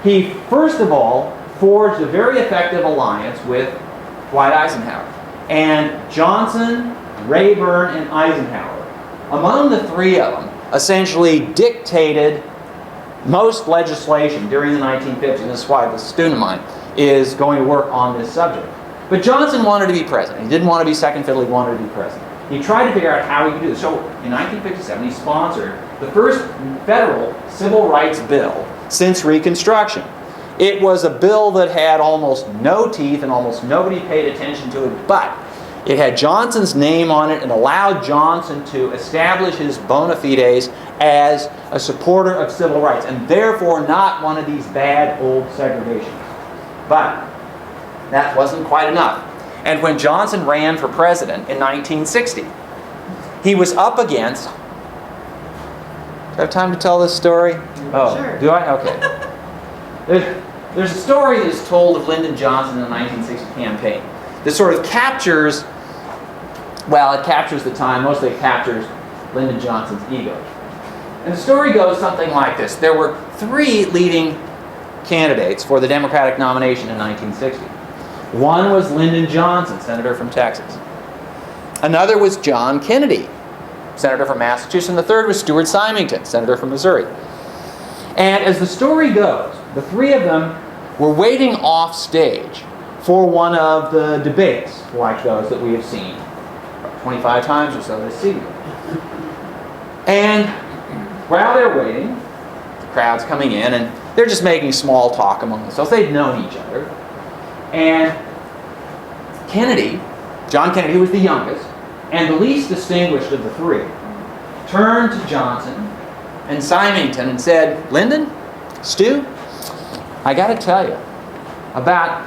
he first of all forged a very effective alliance with Dwight Eisenhower. And Johnson, Rayburn, and Eisenhower, among the three of them, essentially dictated most legislation during the 1950s. And this is why this student of mine is going to work on this subject. But Johnson wanted to be president. He didn't want to be second fiddle, he wanted to be president. He tried to figure out how he could do this. So in 1957, he sponsored the first federal civil rights bill since Reconstruction. It was a bill that had almost no teeth and almost nobody paid attention to it, but it had Johnson's name on it and allowed Johnson to establish his bona fides as a supporter of civil rights and therefore not one of these bad old segregationists. But that wasn't quite enough. And when Johnson ran for president in 1960, he was up against... Do I have time to tell this story? Oh, sure. Do I? Okay. There's a story that's told of Lyndon Johnson in the 1960 campaign that sort of captures, well, it captures the time, mostly it captures Lyndon Johnson's ego. And the story goes something like this. There were three leading candidates for the Democratic nomination in 1960. One was Lyndon Johnson, senator from Texas. Another was John Kennedy, senator from Massachusetts. And the third was Stuart Symington, senator from Missouri. And as the story goes, the three of them were waiting off stage for one of the debates like those that we have seen 25 times or so this season. And while they're waiting, the crowd's coming in and they're just making small talk among themselves. They've known each other. And Kennedy, John Kennedy, who was the youngest and the least distinguished of the three, turned to Johnson and Symington and said, "Lyndon, Stu, I got to tell you about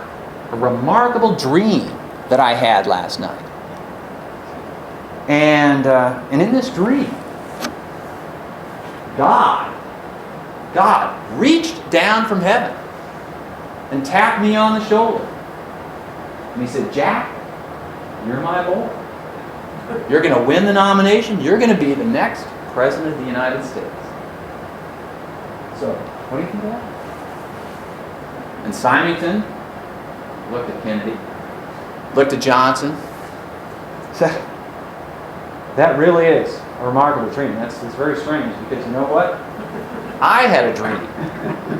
a remarkable dream that I had last night. And in this dream, God reached down from heaven and tapped me on the shoulder. And he said, 'Jack, you're my boy. You're going to win the nomination. You're going to be the next President of the United States.' So, what do you think of that?" And Symington looked at Kennedy, looked at Johnson, said, "That really is a remarkable dream. It's very strange because you know what? I had a dream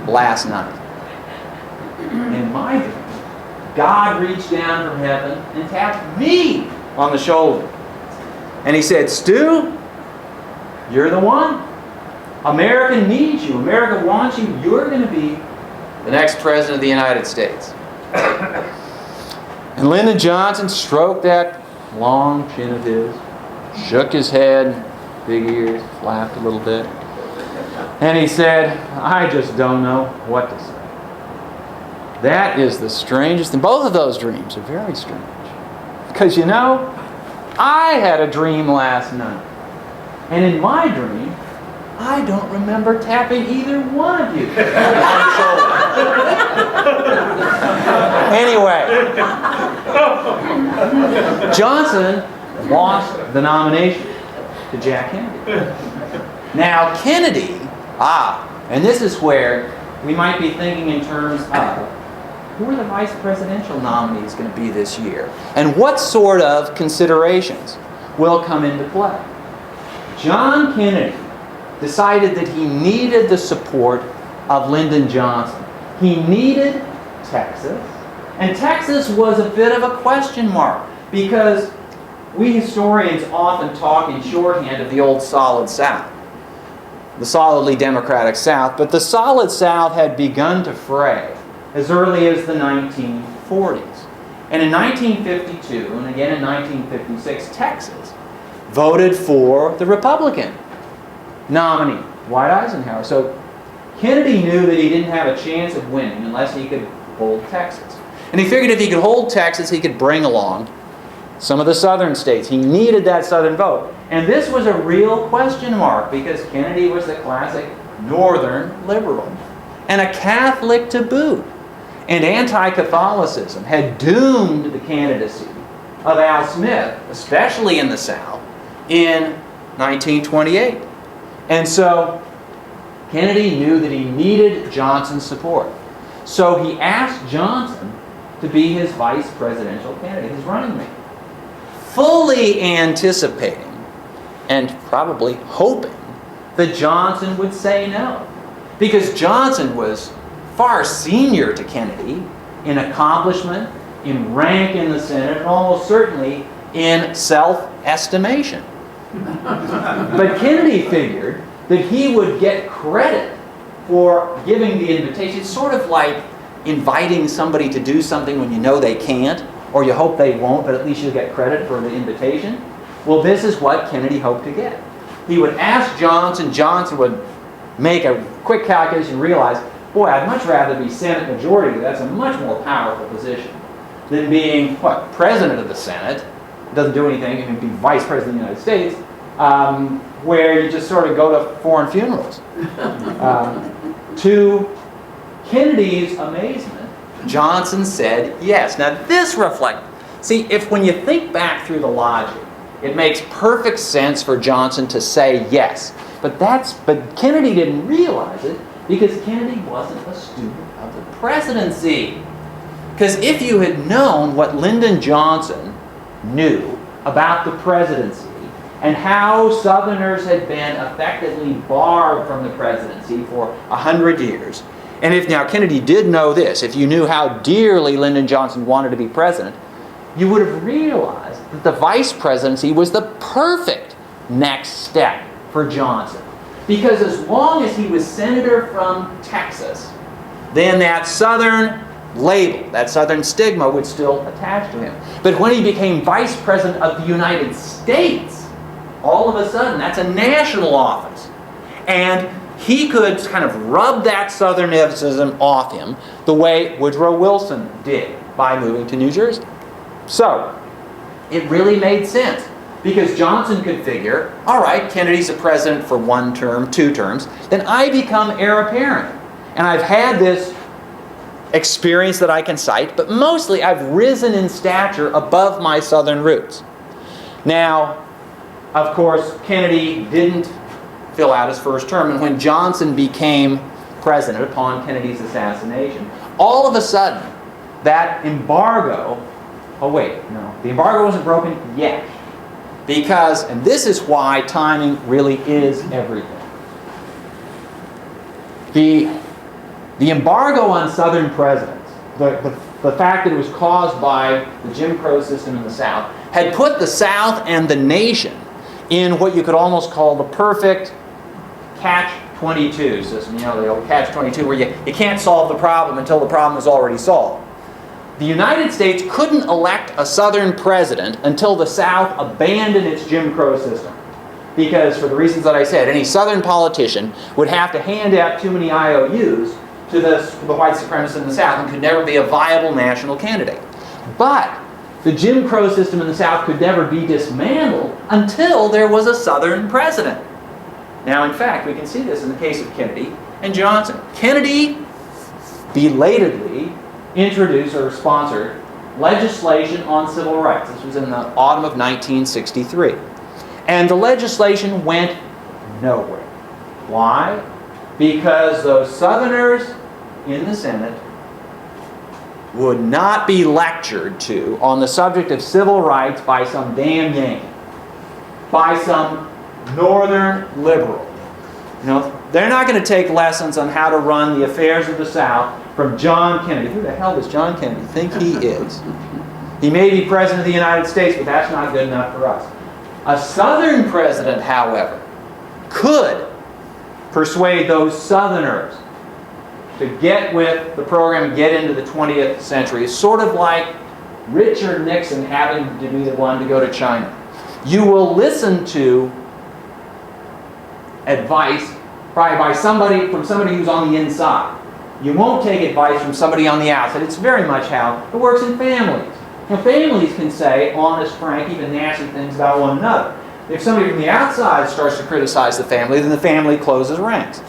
last night. In my dream, God reached down from heaven and tapped me on the shoulder. And he said, 'Stu, you're the one. America needs you. America wants you. You're going to be the next President of the United States.'" And Lyndon Johnson stroked that long chin of his, shook his head, big ears, laughed a little bit. And he said, "I just don't know what to say. That is the strangest thing." Both of those dreams are very strange. Because, you know, I had a dream last night. And in my dream, I don't remember tapping either one of you on the shoulder. Anyway, Johnson lost the nomination to Jack Kennedy. Now, Kennedy, and this is where we might be thinking in terms of who are the vice presidential nominees going to be this year? And what sort of considerations will come into play? John Kennedy decided that he needed the support of Lyndon Johnson. He needed Texas. And Texas was a bit of a question mark because we historians often talk in shorthand of the old Solid South, the solidly Democratic South, but the Solid South had begun to fray as early as the 1940s. And in 1952, and again in 1956, Texas voted for the Republican nominee, Dwight Eisenhower. So Kennedy knew that he didn't have a chance of winning unless he could hold Texas. And he figured if he could hold Texas, he could bring along some of the southern states. He needed that southern vote. And this was a real question mark because Kennedy was the classic northern liberal and a Catholic to boot. And anti-Catholicism had doomed the candidacy of Al Smith, especially in the South, in 1928. And so Kennedy knew that he needed Johnson's support. So he asked Johnson to be his vice presidential candidate, his running mate, fully anticipating and probably hoping that Johnson would say no. Because Johnson was far senior to Kennedy in accomplishment, in rank in the Senate, and almost certainly in self-estimation. But Kennedy figured that he would get credit for giving the invitation. It's sort of like inviting somebody to do something when you know they can't, or you hope they won't, but at least you'll get credit for the invitation. Well, this is what Kennedy hoped to get. He would ask Johnson, Johnson would make a quick calculation and realize, boy, I'd much rather be Senate Majority Leader. That's a much more powerful position than being, what, President of the Senate. Doesn't do anything. You can be Vice President of the United States, where you just sort of go to foreign funerals. To Kennedy's amazement, Johnson said yes. Now this reflects, see, if when you think back through the logic, it makes perfect sense for Johnson to say yes. But Kennedy didn't realize it because Kennedy wasn't a student of the presidency. Because if you had known what Lyndon Johnson knew about the presidency and how Southerners had been effectively barred from the presidency for 100 years, and if now Kennedy did know this, if you knew how dearly Lyndon Johnson wanted to be president, you would have realized that the vice presidency was the perfect next step for Johnson. Because as long as he was senator from Texas, then that Southern label, that Southern stigma would still attach to him. But when he became vice president of the United States, all of a sudden, that's a national office. And he could kind of rub that Southernism off him the way Woodrow Wilson did by moving to New Jersey. So, it really made sense. Because Johnson could figure, all right, Kennedy's the president for 1 term, 2 terms, then I become heir apparent. And I've had this experience that I can cite, but mostly I've risen in stature above my Southern roots. Now, of course, Kennedy didn't fill out his first term, and when Johnson became president upon Kennedy's assassination, all of a sudden, that embargo, oh wait, no, the embargo wasn't broken yet. Because, and this is why timing really is everything. The embargo on Southern presidents, the fact that it was caused by the Jim Crow system in the South, had put the South and the nation in what you could almost call the perfect catch-22 system. You know, the old catch-22 where you can't solve the problem until the problem is already solved. The United States couldn't elect a Southern president until the South abandoned its Jim Crow system. Because for the reasons that I said, any Southern politician would have to hand out too many IOUs to the white supremacists in the South and could never be a viable national candidate. But the Jim Crow system in the South could never be dismantled until there was a Southern president. Now, in fact, we can see this in the case of Kennedy and Johnson. Kennedy belatedly introduced or sponsored legislation on civil rights. This was in the autumn of 1963. And the legislation went nowhere. Why? Because those Southerners in the Senate would not be lectured to on the subject of civil rights by some damn Yankee, by some Northern liberal. You know, they're not going to take lessons on how to run the affairs of the South from John Kennedy. Who the hell does John Kennedy think he is? He may be president of the United States, but that's not good enough for us. A Southern president, however, could persuade those Southerners to get with the program and get into the 20th century. It's sort of like Richard Nixon having to be the one to go to China. You will listen to advice probably by somebody who's on the inside. You won't take advice from somebody on the outside. It's very much how it works in families. Now, families can say honest, frank, even nasty things about one another. If somebody from the outside starts to criticize the family, then the family closes ranks.